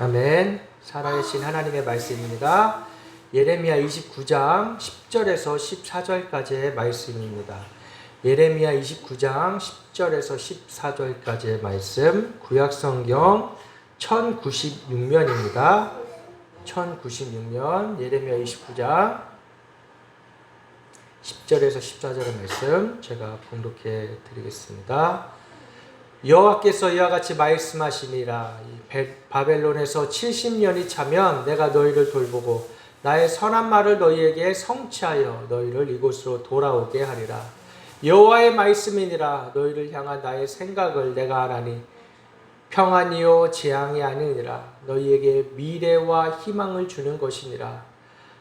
아멘. 살아계신 하나님의 말씀입니다. 예레미야 29장 10절에서 14절까지의 말씀입니다. 예레미야 29장 10절에서 14절까지의 말씀, 구약성경 1096면입니다. 1096면, 예레미야 29장 10절에서 14절의 말씀 제가 봉독해 드리겠습니다. 여호와께서 이와 같이 말씀하시니라. 바벨론에서 70년이 차면 내가 너희를 돌보고 나의 선한 말을 너희에게 성취하여 너희를 이곳으로 돌아오게 하리라. 여호와의 말씀이니라. 너희를 향한 나의 생각을 내가 아나니 평안이요 재앙이 아니니라. 너희에게 미래와 희망을 주는 것이니라.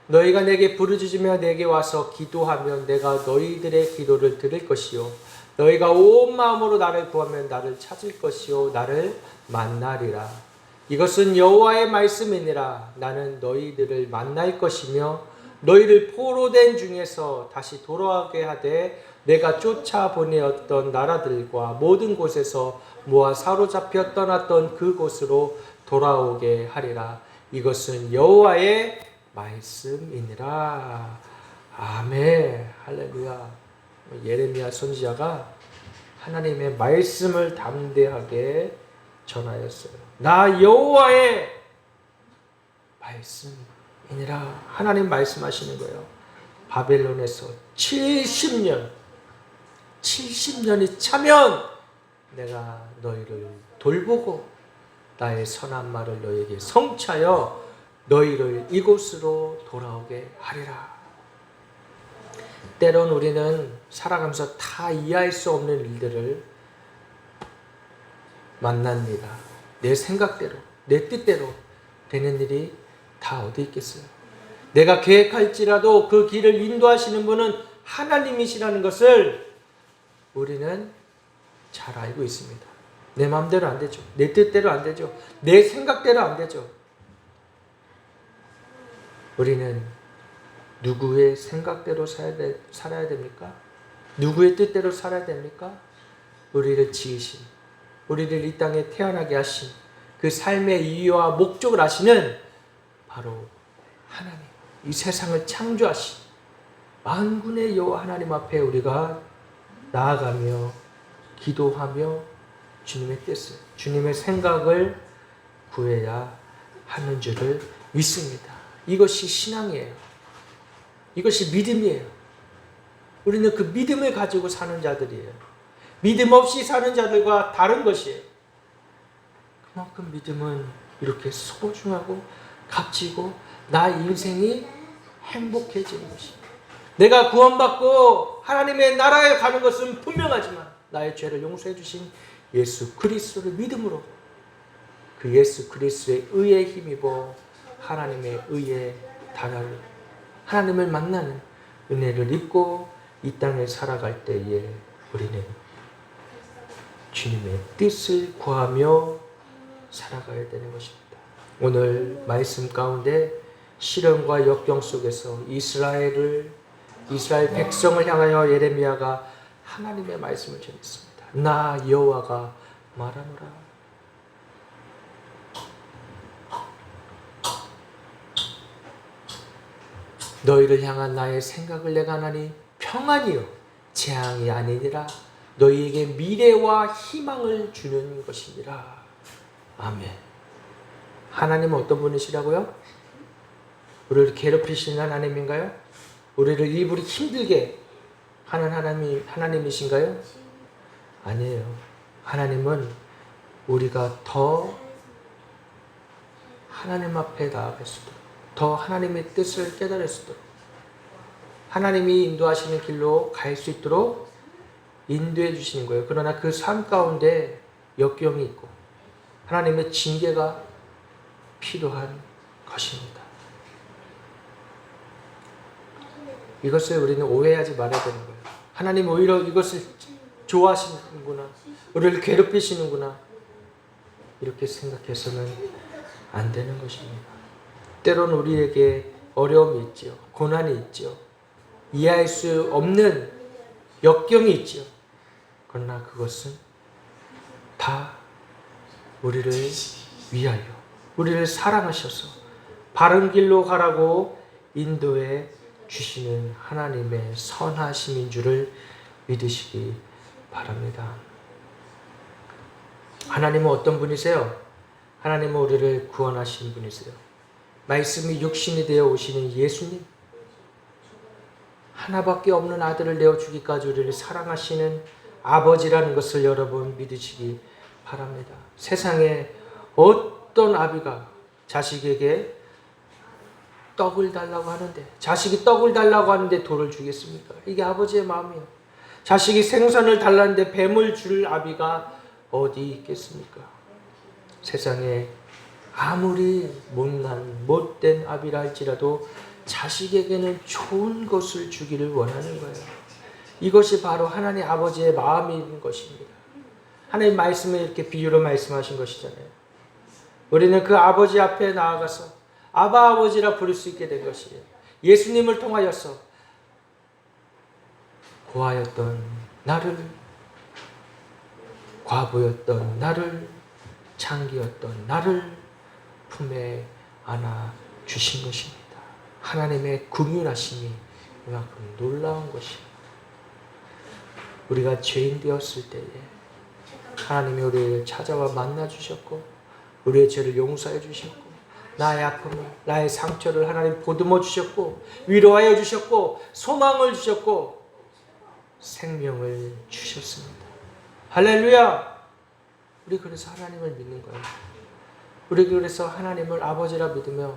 너희가 내게 부르짖으며 내게 와서 기도하면 내가 너희들의 기도를 들을 것이요 너희가 온 마음으로 나를 구하면 나를 찾을 것이요 나를 만나리라. 이것은 여호와의 말씀이니라. 나는 너희들을 만날 것이며 너희를 포로된 중에서 다시 돌아오게 하되 내가 쫓아보내었던 나라들과 모든 곳에서 모아 사로잡혀 떠났던 그곳으로 돌아오게 하리라. 이것은 여호와의 말씀이니라. 아멘. 할렐루야. 예레미야 선지자가 하나님의 말씀을 담대하게 전하였어요. 나 여호와의 말씀이니라. 하나님 말씀하시는 거예요. 바벨론에서 70년이 차면 내가 너희를 돌보고 나의 선한 말을 너희에게 성취하여 너희를 이곳으로 돌아오게 하리라. 때론 우리는 살아가면서 다 이해할 수 없는 일들을 만납니다. 내 생각대로, 내 뜻대로 되는 일이 다 어디 있겠어요? 내가 계획할지라도 그 길을 인도하시는 분은 하나님이시라는 것을 우리는 잘 알고 있습니다. 내 마음대로 안 되죠. 내 뜻대로 안 되죠. 내 생각대로 안 되죠. 우리는 누구의 생각대로 살아야 됩니까? 누구의 뜻대로 살아야 됩니까? 우리를 지으신, 우리를 이 땅에 태어나게 하신 그 삶의 이유와 목적을 아시는 바로 하나님, 이 세상을 창조하신 만군의 여호와 하나님 앞에 우리가 나아가며 기도하며 주님의 뜻을, 주님의 생각을 구해야 하는 줄을 믿습니다. 이것이 신앙이에요. 이것이 믿음이에요. 우리는 그 믿음을 가지고 사는 자들이에요. 믿음 없이 사는 자들과 다른 것이에요. 그만큼 믿음은 이렇게 소중하고 값지고 나의 인생이 행복해지는 것이에요. 내가 구원받고 하나님의 나라에 가는 것은 분명하지만 나의 죄를 용서해 주신 예수 그리스도를 믿음으로 그 예수 그리스도의 의에 힘입어 하나님의 의에 달하는 하나님을 만나는 은혜를 입고 이 땅에 살아갈 때에 우리는 주님의 뜻을 구하며 살아가야 되는 것입니다. 오늘 말씀 가운데 시련과 역경 속에서 이스라엘 백성을 향하여 예레미야가 하나님의 말씀을 전했습니다. 나 여호와가 말하노라. 너희를 향한 나의 생각을 내가 하나니 평안이요 재앙이 아니니라. 너희에게 미래와 희망을 주는 것이니라. 아멘. 하나님은 어떤 분이시라고요? 우리를 괴롭히시는 하나님인가요? 우리를 일부러 힘들게 하는 하나님이신가요? 아니에요. 하나님은 우리가 더 하나님 앞에 나아갈 수 있도록, 더 하나님의 뜻을 깨달을 수 있도록, 하나님이 인도하시는 길로 갈 수 있도록 인도해 주시는 거예요. 그러나 그 삶 가운데 역경이 있고 하나님의 징계가 필요한 것입니다. 이것을 우리는 오해하지 말아야 되는 거예요. 하나님 오히려 이것을 좋아하시는구나, 우리를 괴롭히시는구나, 이렇게 생각해서는 안 되는 것입니다. 때론 우리에게 어려움이 있지요. 고난이 있지요. 이해할 수 없는 역경이 있지요. 그러나 그것은 다 우리를 위하여 우리를 사랑하셔서 바른 길로 가라고 인도해 주시는 하나님의 선하심인 줄을 믿으시기 바랍니다. 하나님은 어떤 분이세요? 하나님은 우리를 구원하신 분이세요. 말씀이 육신이 되어 오시는 예수님, 하나밖에 없는 아들을 내어주기까지 우리를 사랑하시는 아버지라는 것을 여러분 믿으시기 바랍니다. 세상에 어떤 아비가 자식에게 떡을 달라고 하는데, 자식이 떡을 달라고 하는데 돌을 주겠습니까? 이게 아버지의 마음이에요. 자식이 생선을 달라는데 뱀을 줄 아비가 어디 있겠습니까? 세상에 아무리 못된 아비라 할지라도 자식에게는 좋은 것을 주기를 원하는 거예요. 이것이 바로 하나님 아버지의 마음인 것입니다. 하나님 말씀을 이렇게 비유로 말씀하신 것이잖아요. 우리는 그 아버지 앞에 나아가서 아바 아버지라 부를 수 있게 된 것이에요. 예수님을 통하여서 고아였던 나를, 과부였던 나를, 창기였던 나를 품에 안아 주신 것입니다. 하나님의 긍휼하심이 이만큼 놀라운 것이에요. 우리가 죄인 되었을 때에 하나님이 우리를 찾아와 만나 주셨고, 우리의 죄를 용서해 주셨고, 나의 아픔을, 나의 상처를 하나님 보듬어 주셨고, 위로하여 주셨고, 소망을 주셨고, 생명을 주셨습니다. 할렐루야! 우리 그래서 하나님을 믿는 거예요. 우리 그래서 하나님을 아버지라 믿으며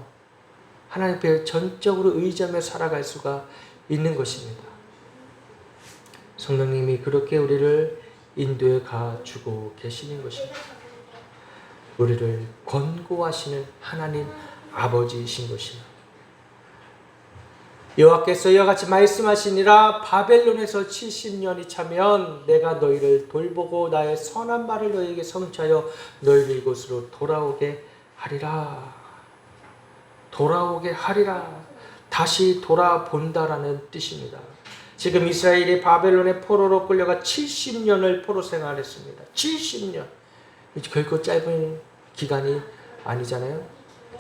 하나님 앞에 전적으로 의지하며 살아갈 수가 있는 것입니다. 성령님이 그렇게 우리를 인도해 가주고 계시는 것입니다. 우리를 권고하시는 하나님 아버지이신 것입니다. 여호와께서 이와 같이 말씀하시니라. 바벨론에서 70년이 차면 내가 너희를 돌보고 나의 선한 말을 너희에게 성취하여 너희를 이곳으로 돌아오게 하리라. 돌아오게 하리라. 다시 돌아본다라는 뜻입니다. 지금 이스라엘이 바벨론의 포로로 끌려가 70년을 포로 생활했습니다. 70년. 결코 짧은 기간이 아니잖아요.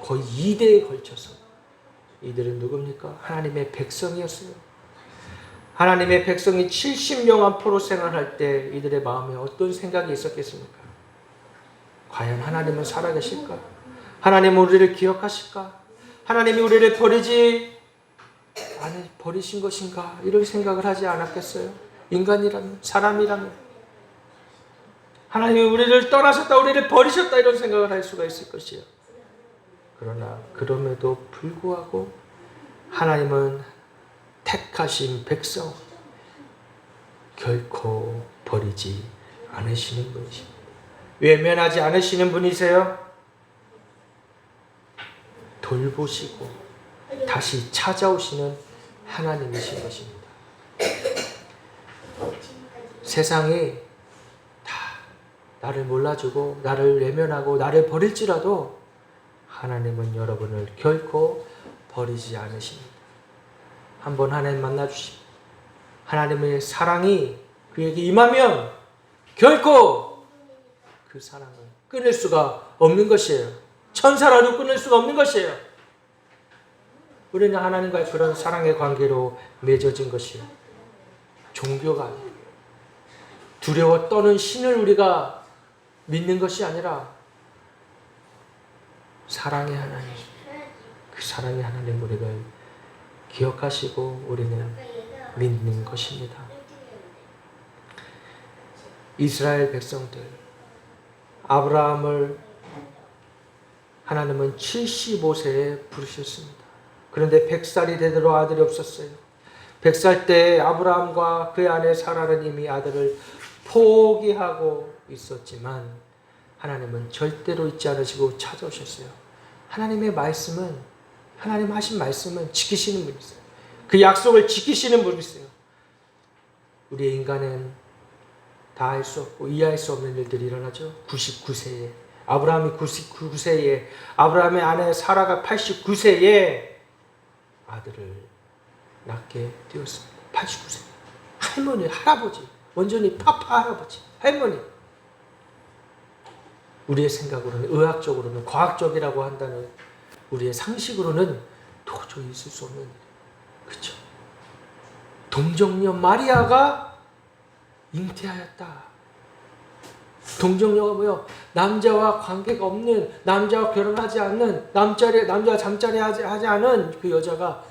거의 2대에 걸쳐서. 이들은 누굽니까? 하나님의 백성이었어요. 하나님의 백성이 70년간 포로 생활할 때 이들의 마음에 어떤 생각이 있었겠습니까? 과연 하나님은 살아계실까? 하나님은 우리를 기억하실까? 하나님이 우리를 버리신 것인가? 이런 생각을 하지 않았겠어요? 인간이라면, 사람이라면. 하나님이 우리를 떠나셨다, 우리를 버리셨다 이런 생각을 할 수가 있을 것이에요. 그러나 그럼에도 불구하고 하나님은 택하신 백성 결코 버리지 않으시는 분이십니다. 외면하지 않으시는 분이세요. 돌보시고 다시 찾아오시는 하나님이신 것입니다. 세상이 다 나를 몰라주고 나를 외면하고 나를 버릴지라도 하나님은 여러분을 결코 버리지 않으십니다. 한번 하나님 만나주시고 하나님의 사랑이 그에게 임하면 결코 그 사랑을 끊을 수가 없는 것이에요. 천사라도 끊을 수가 없는 것이에요. 우리는 하나님과의 그런 사랑의 관계로 맺어진 것이에요. 종교가 두려워 떠는 신을 우리가 믿는 것이 아니라 사랑의 하나님, 그 사랑의 하나님 우리를 기억하시고 우리는 믿는 것입니다. 이스라엘 백성들, 아브라함을 하나님은 75세에 부르셨습니다. 그런데 100살이 되도록 아들이 없었어요. 100살 때 아브라함과 그의 아내 사라는 이미 아들을 포기하고 있었지만 하나님은 절대로 잊지 않으시고 찾아오셨어요. 하나님의 말씀은, 하나님 하신 말씀은 지키시는 분이세요. 그 약속을 지키시는 분이세요. 우리의 인간은 다 할 수 없고 이해할 수 없는 일들이 일어나죠. 99세에 아브라함이 99세에 아브라함의 아내 사라가 89세에 아들을 낳게 되었습니다. 89세. 할머니, 할아버지, 완전히 파파 할아버지, 할머니. 우리의 생각으로는, 의학적으로는, 과학적이라고 한다는 우리의 상식으로는 도저히 있을 수 없는 일이에요. 그렇죠? 동정녀 마리아가 잉태하였다. 동정녀가 뭐요? 남자와 관계가 없는, 남자와 결혼하지 않는, 남자와 잠자리 하지 않은 그 여자가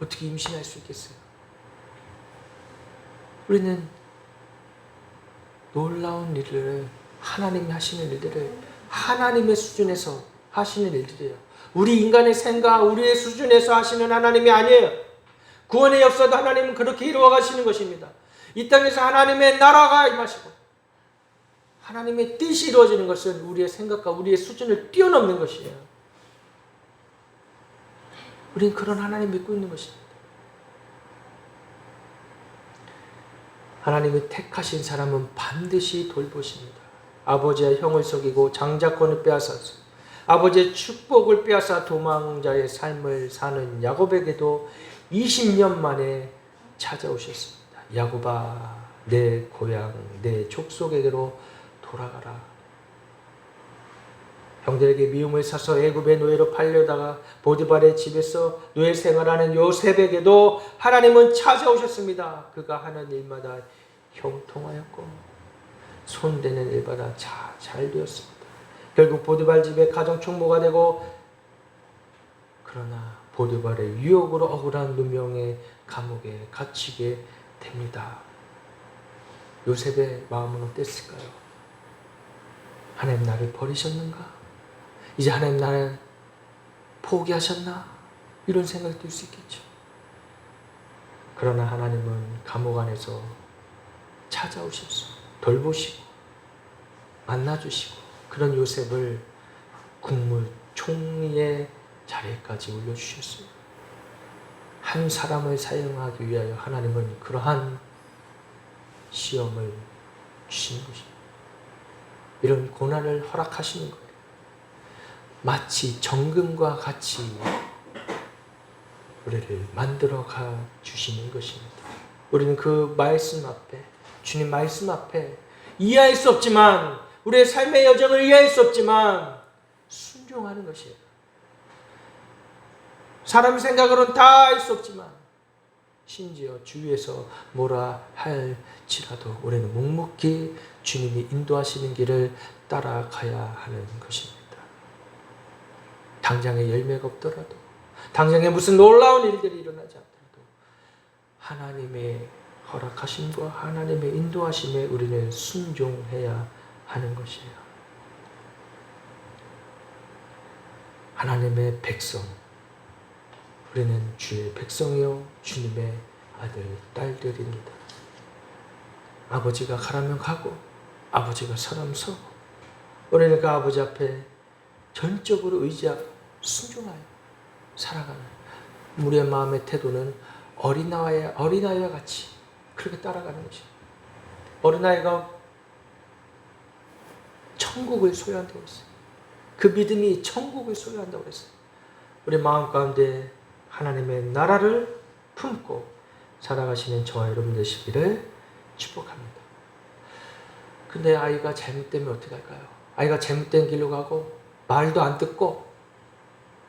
어떻게 임신할 수 있겠어요? 우리는 놀라운 일을, 하나님이 하시는 일들을 하나님의 수준에서 하시는 일들이에요. 우리 인간의 생각, 우리의 수준에서 하시는 하나님이 아니에요. 구원의 역사도 하나님은 그렇게 이루어 가시는 것입니다. 이 땅에서 하나님의 나라가 임하시고 하나님의 뜻이 이루어지는 것은 우리의 생각과 우리의 수준을 뛰어넘는 것이에요. 우리는 그런 하나님 믿고 있는 것입니다. 하나님이 택하신 사람은 반드시 돌보십니다. 아버지의 형을 속이고 장자권을 빼앗아서 아버지의 축복을 빼앗아 도망자의 삶을 사는 야곱에게도 20년 만에 찾아오셨습니다. 야곱아, 내 고향, 내 족속에게로 돌아가라. 형들에게 미움을 사서 애굽의 노예로 팔려다가 보디발의 집에서 노예 생활하는 요셉에게도 하나님은 찾아오셨습니다. 그가 하는 일마다 형통하였고 손대는 일마다 잘 되었습니다. 결국 보디발 집의 가정 총무가 되고, 그러나 보디발의 유혹으로 억울한 누명의 감옥에 갇히게 됩니다. 요셉의 마음은 어땠을까요? 하나님 나를 버리셨는가? 이제 하나님 나를 포기하셨나? 이런 생각이 들 수 있겠죠. 그러나 하나님은 감옥 안에서 찾아오셔서 돌보시고 만나주시고 그런 요셉을 국무총리의 자리까지 올려주셨어요. 한 사람을 사용하기 위하여 하나님은 그러한 시험을 주시는 것입니다. 이런 고난을 허락하시는 거예요. 마치 정금과 같이 우리를 만들어가 주시는 것입니다. 우리는 그 말씀 앞에, 주님 말씀 앞에 이해할 수 없지만, 우리의 삶의 여정을 이해할 수 없지만 순종하는 것이에요. 사람 생각으로는 다 알 수 없지만, 심지어 주위에서 뭐라 할지라도 우리는 묵묵히 주님이 인도하시는 길을 따라가야 하는 것입니다. 당장에 열매가 없더라도, 당장에 무슨 놀라운 일들이 일어나지 않더라도 하나님의 허락하심과 하나님의 인도하심에 우리는 순종해야 하는 것이에요. 하나님의 백성, 우리는 주의 백성이요 주님의 아들, 딸들입니다. 아버지가 가라면 가고 아버지가 서라면 서고, 우리는 그 아버지 앞에 전적으로 의지하고 순종하여 살아가는 우리의 마음의 태도는 어린아이와 같이 그렇게 따라가는 것입니다. 어린아이가 천국을 소유한다고 했어요. 그 믿음이 천국을 소유한다고 했어요. 우리 마음 가운데 하나님의 나라를 품고 살아가시는 저와 여러분 되시기를 축복합니다. 근데 아이가 잘못되면 어떻게 할까요? 아이가 잘못된 길로 가고 말도 안 듣고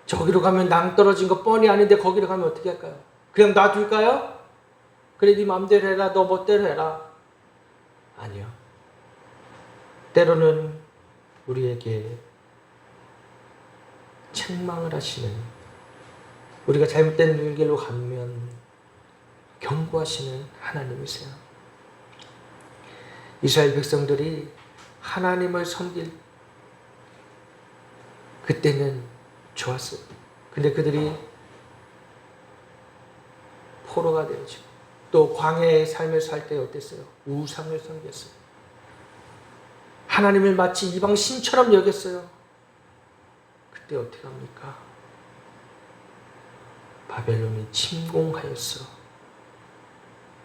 저기로 가면 낭떠러진 거 뻔히 아는데 거기로 가면 어떻게 할까요? 그냥 놔둘까요? 그래 네 마음대로 해라, 너 멋대로 해라. 아니요. 때로는 우리에게 책망을 하시는, 우리가 잘못된 길로 가면 경고하시는 하나님이세요. 이스라엘 백성들이 하나님을 섬길 그때는 좋았어요. 근데 그들이 포로가 되어지고 또 광야의 삶을 살 때 어땠어요? 우상을 섬겼어요. 하나님을 마치 이방 신처럼 여겼어요. 그때 어떻게 합니까? 바벨론이 침공하였어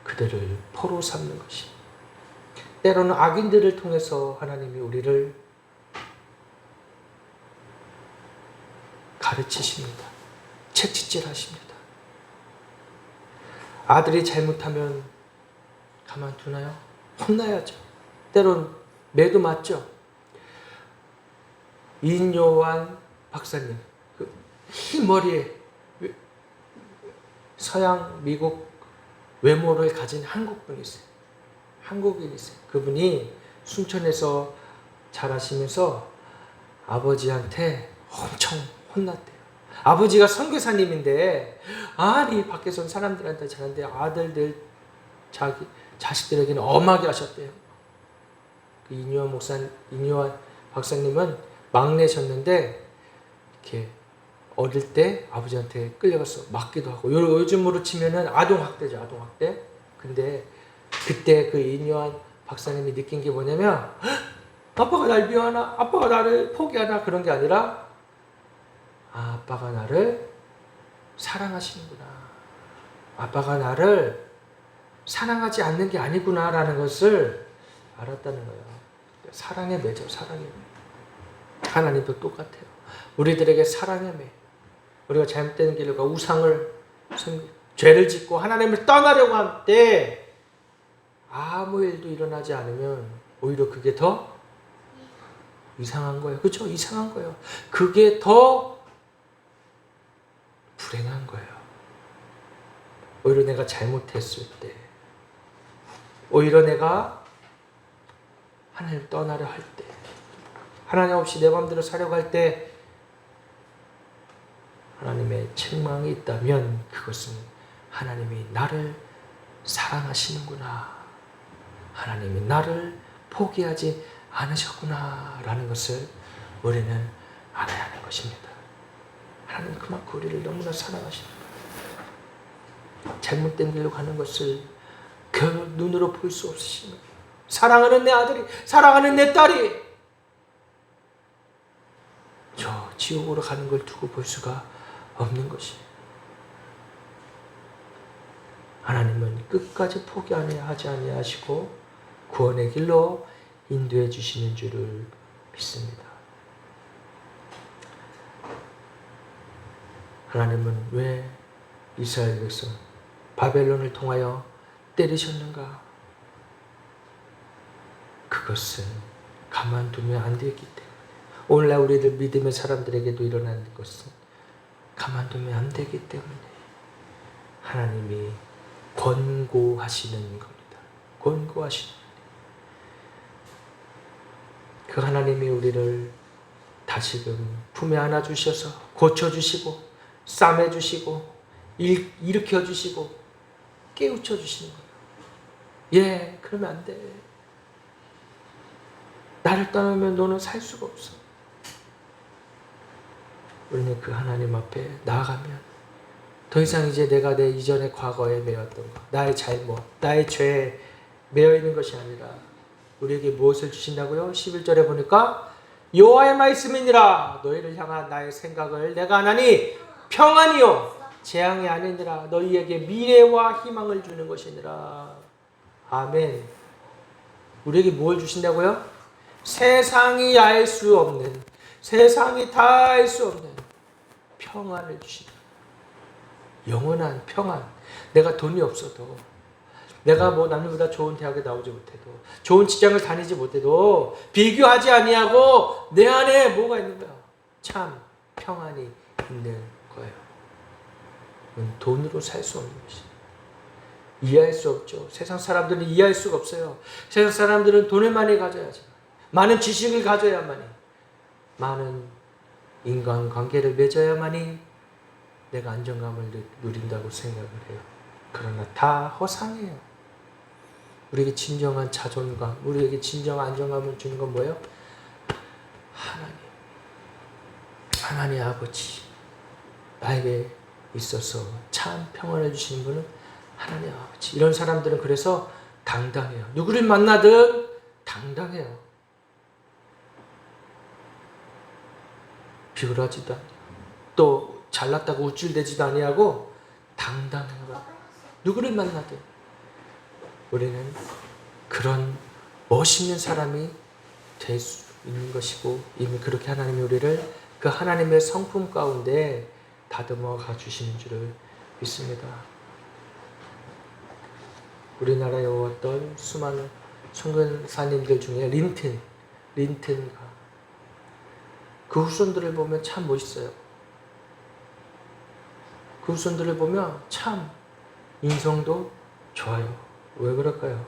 그들을 포로 삼는 것이. 때로는 악인들을 통해서 하나님이 우리를 가르치십니다. 채찍질 하십니다. 아들이 잘못하면 가만두나요? 혼나야죠. 때론 매도 맞죠. 인요한 박사님, 흰 머리에 서양 미국 외모를 가진 한국분이세요. 한국인이세요. 그분이 순천에서 자라시면서 아버지한테 엄청 혼났대요. 아버지가 선교사님인데 아니 밖에서 사람들한테 잘하는데 아들들 자기 자식들에게는 엄하게 하셨대요. 그 인요한 박사님은 막내셨는데 이렇게 어릴 때 아버지한테 끌려가서 맞기도 하고 요즘으로 치면은 아동학대죠. 아동학대. 근데 그때 그 인요한 박사님이 느낀 게 뭐냐면 아빠가 날 미워하나? 아빠가 나를 포기하나? 그런 게 아니라 아빠가 나를 사랑하시는구나. 아빠가 나를 사랑하지 않는 게 아니구나 라는 것을 알았다는 거예요. 사랑의 매죠. 사랑의 매. 하나님도 똑같아요. 우리들에게 사랑의 매. 우리가 잘못된 길과 우상을 죄를 짓고 하나님을 떠나려고 할 때 아무 일도 일어나지 않으면 오히려 그게 더 이상한 거예요. 그렇죠? 이상한 거예요. 그게 더 불행한 거예요. 오히려 내가 잘못했을 때, 오히려 내가 하나님을 떠나려 할 때, 하나님 없이 내 마음대로 살려고 할 때 하나님의 책망이 있다면 그것은 하나님이 나를 사랑하시는구나. 하나님이 나를 포기하지 않으셨구나 라는 것을 우리는 알아야 하는 것입니다. 하나님 그만큼 우리를 너무나 사랑하십니다. 잘못된 길로 가는 것을 그 눈으로 볼 수 없으십니다. 사랑하는 내 아들이, 사랑하는 내 딸이 저 지옥으로 가는 걸 두고 볼 수가 없는 것이에요. 하나님은 끝까지 포기하지 아니하시고 구원의 길로 인도해 주시는 줄을 믿습니다. 하나님은 왜 이스라엘 백성 바벨론을 통하여 때리셨는가? 그것은 가만두면 안 되기 때문에 오늘날 우리들 믿음의 사람들에게도 일어나는 것은 가만두면 안 되기 때문에 하나님이 권고하시는 겁니다. 권고하시는 그 하나님이 우리를 다시금 품에 안아주셔서 고쳐주시고 싸매주시고 일으켜주시고 깨우쳐주시는 거예요. 예, 그러면 안 돼. 나를 떠나면 너는 살 수가 없어. 우리는 그 하나님 앞에 나아가면 더 이상 이제 내가 내 이전의 과거에 매였던 것, 나의 잘못, 나의 죄에 매여있는 것이 아니라 우리에게 무엇을 주신다고요? 11절에 보니까 여호와의 말씀이니라. 너희를 향한 나의 생각을 내가 하나니 평안이요 재앙이 아니니라. 너희에게 미래와 희망을 주는 것이니라. 아멘. 우리에게 뭘 주신다고요? 세상이 알 수 없는, 세상이 다 알 수 없는 평안을 주신다. 영원한 평안. 내가 돈이 없어도, 내가 뭐 남들보다 좋은 대학에 나오지 못해도, 좋은 직장을 다니지 못해도 비교하지 아니하고 내 안에 뭐가 있는 거야? 참 평안이 있는 거예요. 돈으로 살 수 없는 것이. 이해할 수 없죠. 세상 사람들은 이해할 수가 없어요. 세상 사람들은 돈을 많이 가져야지, 많은 지식을 가져야만이, 많은 인간관계를 맺어야만이 내가 안정감을 누린다고 생각을 해요. 그러나 다 허상이에요. 우리에게 진정한 자존감, 우리에게 진정한 안정감을 주는 건 뭐예요? 하나님. 하나님 아버지. 나에게 있어서 참 평안을 주시는 분은 하나님 아버지. 이런 사람들은 그래서 당당해요. 누구를 만나든 당당해요. 비굴하지도 않아요. 또 잘났다고 우쭐대지도 아니하고 당당해요. 누구를 만나든 우리는 그런 멋있는 사람이 될 수 있는 것이고 이미 그렇게 하나님이 우리를 그 하나님의 성품 가운데 다듬어 가주시는 줄을 믿습니다. 우리나라에 왔던 수많은 선교사님들 중에 린튼가 그 후손들을 보면 참 멋있어요. 그 후손들을 보면 참 인성도 좋아요. 왜 그럴까요?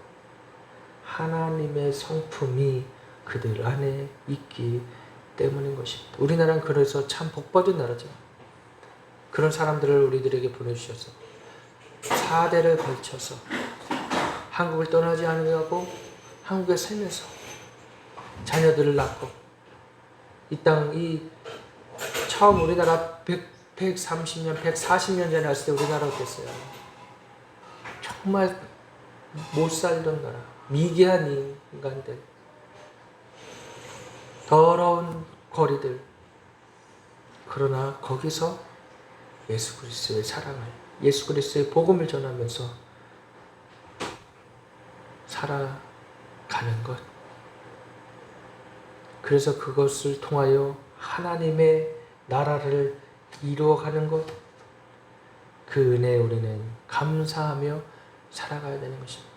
하나님의 성품이 그들 안에 있기 때문인 것입니다. 우리나라는 그래서 참 복받은 나라죠. 그런 사람들을 우리들에게 보내주셔서 4대를 걸쳐서 한국을 떠나지 않으려고 한국에 살면서 자녀들을 낳고 이 처음 우리나라 130년, 140년 전에 왔을 때 우리나라 어땠어요? 정말 못 살던 나라, 미개한 인간들, 더러운 거리들. 그러나 거기서 예수 그리스도의 사랑을, 예수 그리스도의 복음을 전하면서 살아가는 것. 그래서 그것을 통하여 하나님의 나라를 이루어가는 것. 그 은혜에 우리는 감사하며 살아가야 되는 것입니다.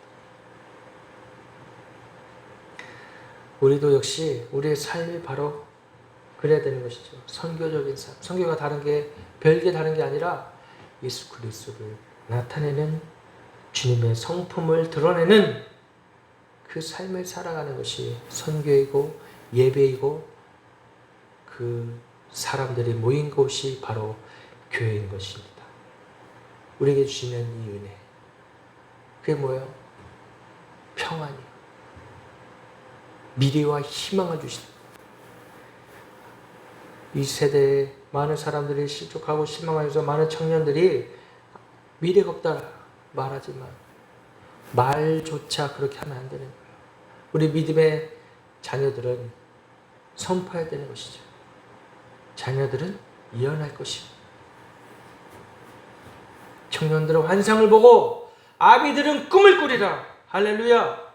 우리도 역시 우리의 삶이 바로 그래야 되는 것이죠. 선교적인 삶. 선교가 별게 다른 게 아니라 예수 그리스도를 나타내는 주님의 성품을 드러내는 그 삶을 살아가는 것이 선교이고 예배이고 그 사람들이 모인 곳이 바로 교회인 것입니다. 우리에게 주시는 이 은혜. 그게 뭐예요? 평안이요. 미래와 희망을 주신다. 이 세대에 많은 사람들이 실족하고 실망하여서 많은 청년들이 미래가 없다 말하지만 말조차 그렇게 하면 안 되는 거예요. 우리 믿음의 자녀들은 선포해야 되는 것이죠. 자녀들은 예언할 것이고 청년들은 환상을 보고 아비들은 꿈을 꾸리라. 할렐루야.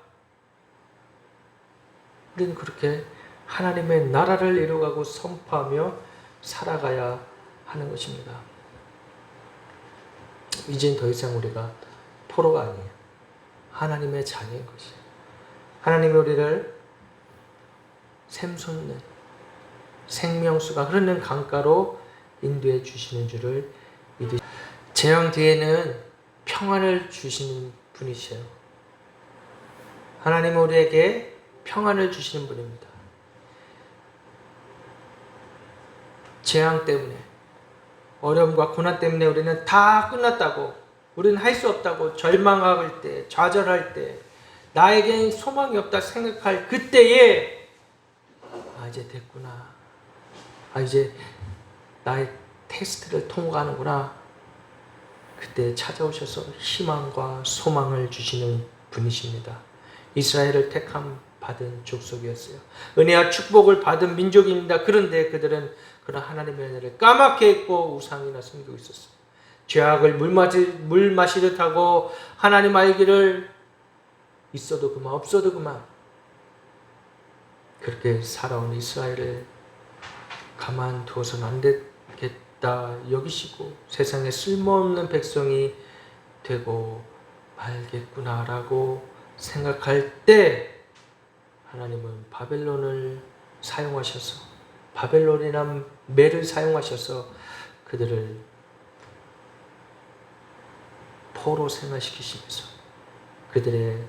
우리는 그렇게 하나님의 나라를 이루어가고 선포하며 살아가야 하는 것입니다. 이젠 더 이상 우리가 포로가 아니에요. 하나님의 자녀인 것이에요. 하나님이 우리를 샘솟는 생명수가 흐르는 강가로 인도해 주시는 줄을 믿으시오. 재앙 뒤에는 평안을 주시는 분이세요. 하나님은 우리에게 평안을 주시는 분입니다. 재앙 때문에, 어려움과 고난 때문에 우리는 다 끝났다고, 우리는 할 수 없다고 절망할 때, 좌절할 때, 나에겐 소망이 없다 생각할 그때에 이제 됐구나. 이제 나의 테스트를 통과하는구나. 그때 찾아오셔서 희망과 소망을 주시는 분이십니다. 이스라엘을 택함 받은 족속이었어요. 은혜와 축복을 받은 민족입니다. 그런데 그들은 그런 하나님의 은혜를 까맣게 잊고 우상이나 섬기고 있었어요. 죄악을 물 마시듯 하고 하나님 알기를 있어도 그만 없어도 그만 그렇게 살아온 이스라엘을 가만두어서는 안 되겠다 여기시고 세상에 쓸모없는 백성이 되고 말겠구나라고 생각할 때 하나님은 바벨론을 사용하셔서 바벨론이란 매를 사용하셔서 그들을 포로 생활시키시면서 그들의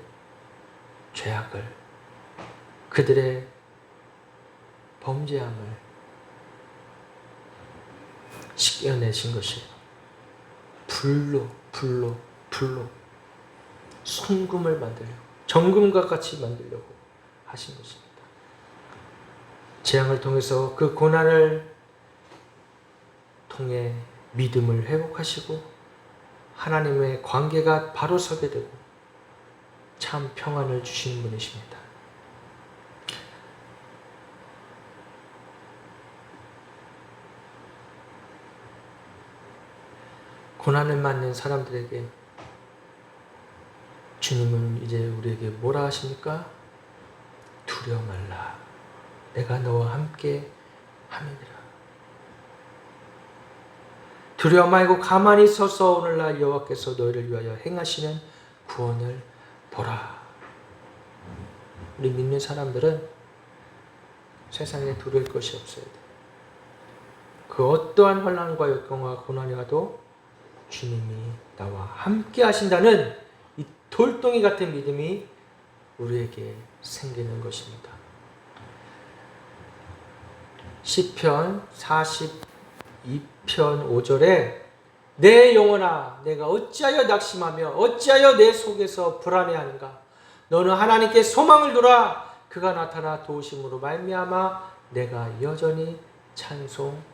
죄악을 그들의 범죄함을 씻겨내신 것이에요. 불로 순금을 만들려고 정금과 같이 만들려고 하신 것입니다. 재앙을 통해서 그 고난을 통해 믿음을 회복하시고 하나님의 관계가 바로 서게 되고 참 평안을 주시는 분이십니다. 고난을 맞는 사람들에게 주님은 이제 우리에게 뭐라 하십니까? 두려워 말라. 내가 너와 함께 함이니라. 두려워 말고 가만히 서서 오늘날 여호와께서 너희를 위하여 행하시는 구원을 보라. 우리 믿는 사람들은 세상에 두려울 것이 없어야 돼. 그 어떠한 환난과 역경과 고난이 와도 주님이 나와 함께 하신다는 이 돌덩이 같은 믿음이 우리에게 생기는 것입니다. 시편 42편 5절에 내 영혼아 내가 어찌하여 낙심하며 어찌하여 내 속에서 불안해하는가. 너는 하나님께 소망을 두라. 그가 나타나 도우심으로 말미암아 내가 여전히 찬송하리로다.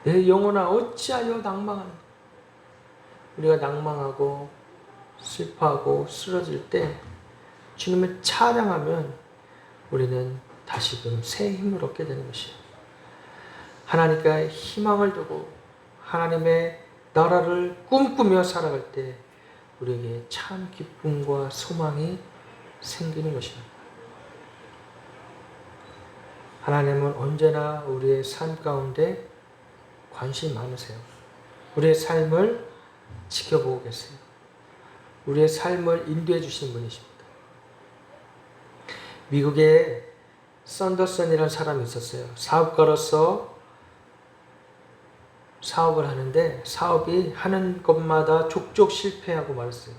내 영혼아 어찌하여 낭망하는가. 우리가 낭망하고 슬퍼하고 쓰러질 때 주님을 찬양하면 우리는 다시금 새 힘을 얻게 되는 것이에요. 하나님께 희망을 두고 하나님의 나라를 꿈꾸며 살아갈 때 우리에게 참 기쁨과 소망이 생기는 것입니다. 하나님은 언제나 우리의 삶 가운데 관심 많으세요. 우리의 삶을 지켜보고 계세요. 우리의 삶을 인도해 주신 분이십니다. 미국에 썬더슨이라는 사람이 있었어요. 사업가로서 사업을 하는데 사업이 하는 것마다 족족 실패하고 말았어요.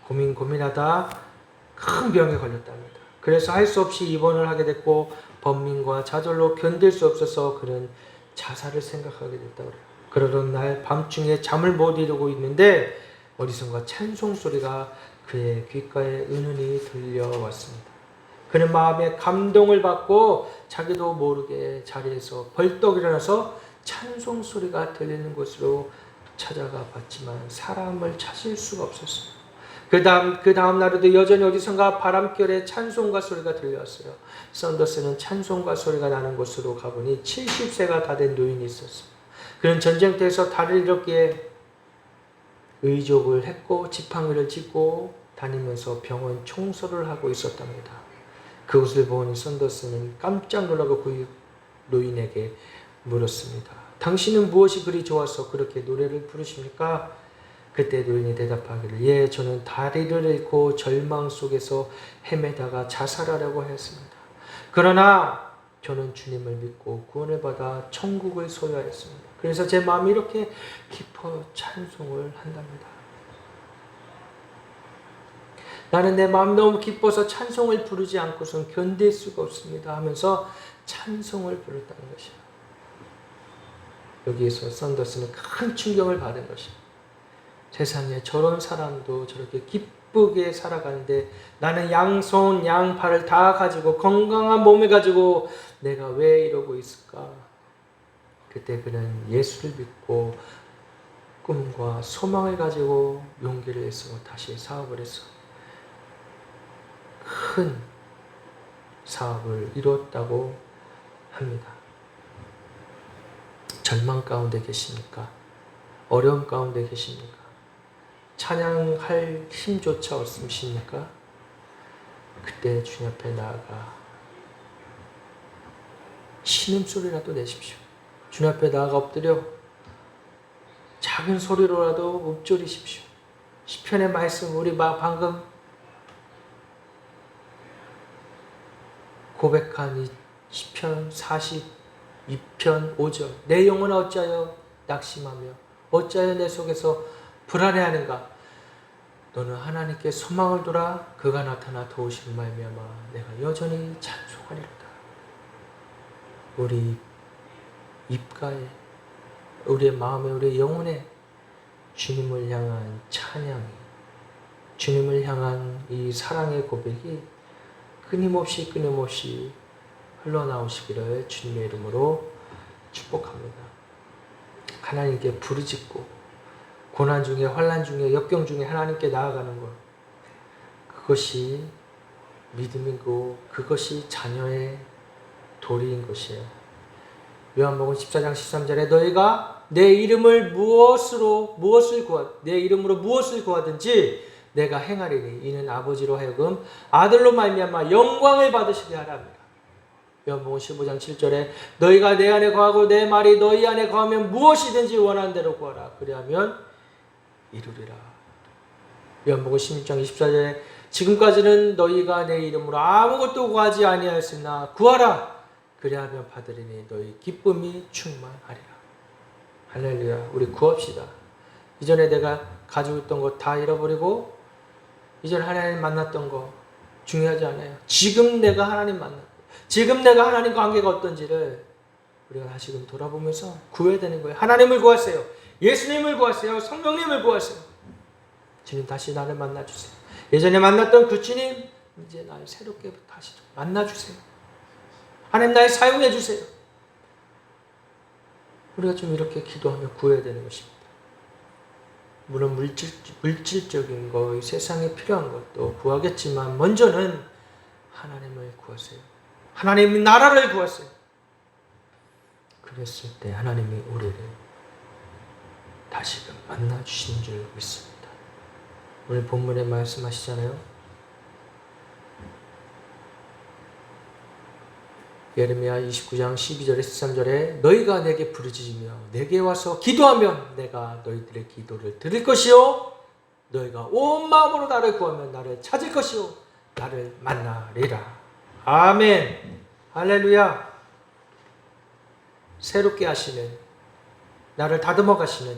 고민하다 큰 병에 걸렸답니다. 그래서 할 수 없이 입원을 하게 됐고 번민과 좌절로 견딜 수 없어서 그는 자살을 생각하게 됐다고 그래요. 그러던 날 밤중에 잠을 못 이루고 있는데 어디선가 찬송 소리가 그의 귓가에 은은히 들려왔습니다. 그는 마음에 감동을 받고 자기도 모르게 자리에서 벌떡 일어나서 찬송 소리가 들리는 곳으로 찾아가 봤지만 사람을 찾을 수가 없었어요. 그 다음 날에도 여전히 어디선가 바람결에 찬송가 소리가 들려왔어요. 썬더스는 찬송가 소리가 나는 곳으로 가보니 70세가 다 된 노인이 있었어요. 그는 전쟁터에서 다리를 잃었기에 의족을 했고 지팡이를 짚고 다니면서 병원 청소를 하고 있었답니다. 그것을 보니 썬더스는 깜짝 놀라고 그 노인에게 물었습니다. 당신은 무엇이 그리 좋아서 그렇게 노래를 부르십니까? 그때 노인이 대답하기를 예, 저는 다리를 잃고 절망 속에서 헤매다가 자살하려고 했습니다. 그러나 저는 주님을 믿고 구원을 받아 천국을 소유하였습니다. 그래서 제 마음이 이렇게 깊어 찬송을 한답니다. 나는 내 마음 너무 기뻐서 찬송을 부르지 않고선 견딜 수가 없습니다 하면서 찬송을 부르다는 것이에요. 여기에서 썬더스는 큰 충격을 받은 것이에요. 세상에 저런 사람도 저렇게 기쁘게 살아가는데 나는 양손 양팔을 다 가지고 건강한 몸을 가지고 내가 왜 이러고 있을까? 그때 그는 예수를 믿고 꿈과 소망을 가지고 용기를 내서 다시 사업을 해서 큰 사업을 이루었다고 합니다. 절망 가운데 계십니까? 어려움 가운데 계십니까? 찬양할 힘조차 없으십니까? 그때 주님 앞에 나아가 신음소리라도 내십시오. 주님 앞에 나아가 엎드려 작은 소리로라도 읊조리십시오. 시편의 말씀 우리 방금 고백한 이 시편 42편 5절 내 영혼아 어찌하여 낙심하며 어찌하여 내 속에서 불안해하는가. 너는 하나님께 소망을 두라. 그가 나타나 도우신 말미암아 내가 여전히 찬송하리로다. 우리 입가에 우리의 마음에 우리의 영혼에 주님을 향한 찬양이 주님을 향한 이 사랑의 고백이 끊임없이 흘러나오시기를 주님의 이름으로 축복합니다. 하나님께 부르짖고 고난 중에 환난 중에 역경 중에 하나님께 나아가는 것 그것이 믿음이고 그것이 자녀의 도리인 것이에요. 요한복음 14장 13절에 너희가 내 이름을 내 이름으로 무엇을 구하든지 내가 행하리니 이는 아버지로 하여금 아들로 말미암아 영광을 받으시게 하랍니다. 요한복음 15장 7절에 너희가 내 안에 거하고 내 말이 너희 안에 거하면 무엇이든지 원하는 대로 구하라. 그리하면 이루리라. 요한복음 16장 24절에 지금까지는 너희가 내 이름으로 아무것도 구하지 아니하였으나 구하라 그리하면 받으리니 너희 기쁨이 충만하리라. 할렐루야. 우리 구합시다. 이전에 내가 가지고 있던 거 다 잃어버리고 이전 하나님 만났던 거 중요하지 않아요. 지금 내가 하나님 만났고 지금 내가 하나님 관계가 어떤지를 우리가 다시금 돌아보면서 구해야 되는 거예요. 하나님을 구하세요. 예수님을 구하세요. 성령님을 구하세요. 주님 다시 나를 만나주세요. 예전에 만났던 그 주님 이제 나를 새롭게 다시 만나주세요. 하나님 날 사용해 주세요. 우리가 좀 이렇게 기도하며 구해야 되는 것입니다. 물론 물질적인 거, 세상에 필요한 것도 구하겠지만 먼저는 하나님을 구하세요. 하나님의 나라를 구하세요. 그랬을 때 하나님이 우리를 다시금 만나주신 줄 믿습니다. 오늘 본문에 말씀하시잖아요. 예레미야 29장 12절에 13절에 너희가 내게 부르짖으며 내게 와서 기도하면 내가 너희들의 기도를 들을 것이요 너희가 온 마음으로 나를 구하면 나를 찾을 것이요 나를 만나리라. 아멘. 할렐루야. 새롭게 하시는 나를 다듬어 가시는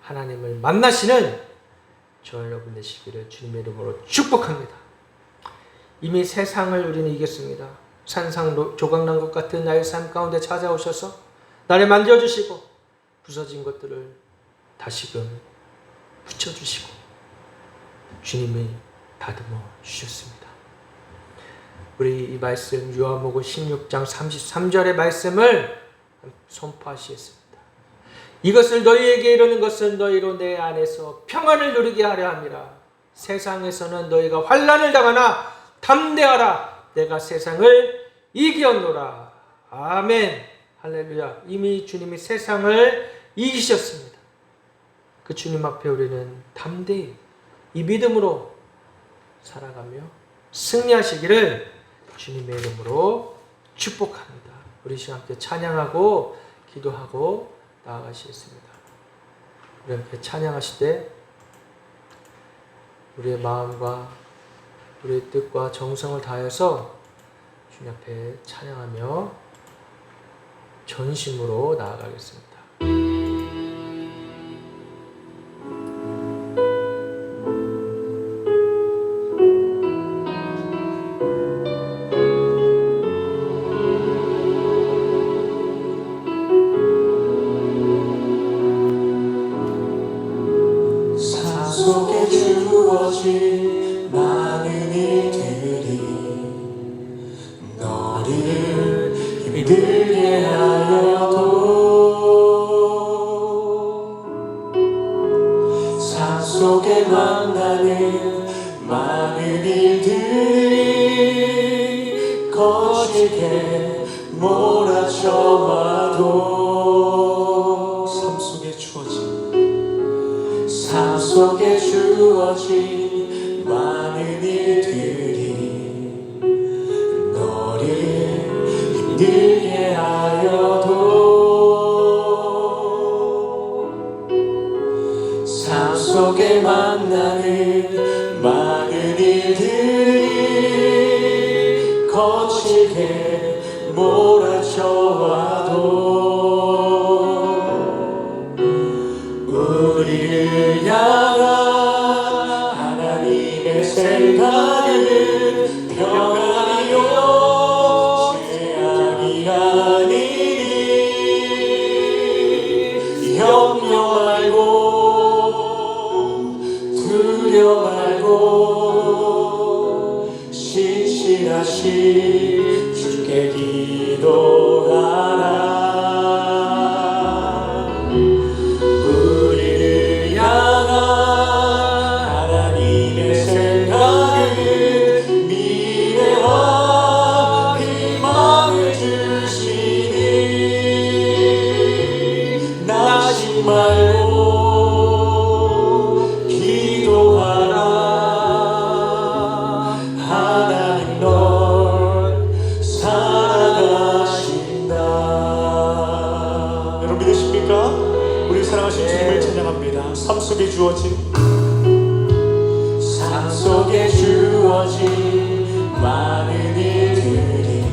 하나님을 만나시는 저 여러분 되시기를 주님의 이름으로 축복합니다. 이미 세상을 우리는 이겼습니다. 산상 조각난 것 같은 나의 삶 가운데 찾아오셔서 나를 만져주시고 부서진 것들을 다시금 붙여주시고 주님이 다듬어 주셨습니다. 우리 이 말씀 요한복음 16장 33절의 말씀을 선포하시겠습니다. 이것을 너희에게 이르는 것은 너희로 내 안에서 평안을 누리게 하려 함이라. 세상에서는 너희가 환난을 당하나 담대하라. 내가 세상을 이겼노라. 아멘. 할렐루야. 이미 주님이 세상을 이기셨습니다. 그 주님 앞에 우리는 담대히 이 믿음으로 살아가며 승리하시기를 주님의 이름으로 축복합니다. 우리 시간 함께 찬양하고 기도하고 나아가시겠습니다. 우리 함께 찬양하실 때 우리의 마음과 우리의 뜻과 정성을 다해서 주님 앞에 찬양하며 전심으로 나아가겠습니다. 산속에 주어진 많은 일들이 너를 힘들게 하여도 산속에 만나는 많은 일들이 거칠게 몰아쳐와도 삶 속에 주어진 많은 일들이 너를 힘들게 하여도 삶 속에 만나는 많은 일들이 거칠게 몰아쳐와도 우리를 향한 하나님의 생각은 평안이요 재앙이 아니니 염려 말고 두려 말고 신실하신 주께 기도하라. 말고 기도하라. 하나님 널 사랑하신다. 여러분 믿으십니까? 우리 사랑하신 주님을 찬양합니다. 삶 속에 주어진 많은 일들이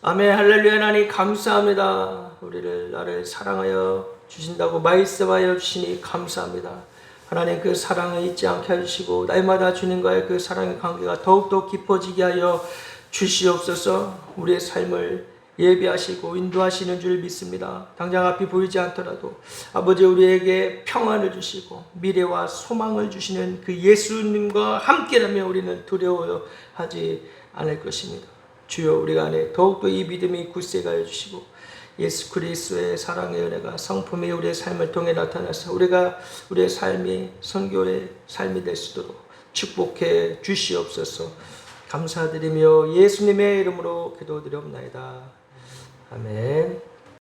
아멘. 할렐루야. 하나님 감사합니다. 우리를 나를 사랑하여 주신다고 말씀하여 주시니 감사합니다. 하나님 그 사랑을 잊지 않게 해주시고 날마다 주님과의 그 사랑의 관계가 더욱더 깊어지게 하여 주시옵소서. 우리의 삶을 예비하시고 인도하시는 줄 믿습니다. 당장 앞이 보이지 않더라도 아버지 우리에게 평안을 주시고 미래와 소망을 주시는 그 예수님과 함께라면 우리는 두려워하지 않을 것입니다. 주여 우리 안에 더욱더 이 믿음이 굳세게 해주시고 예수 그리스도의 사랑의 은혜가 성품이 우리의 삶을 통해 나타나서 우리가 우리의 삶이 선교의 삶이 될 수 있도록 축복해 주시옵소서. 감사드리며 예수님의 이름으로 기도드리옵나이다. 아멘.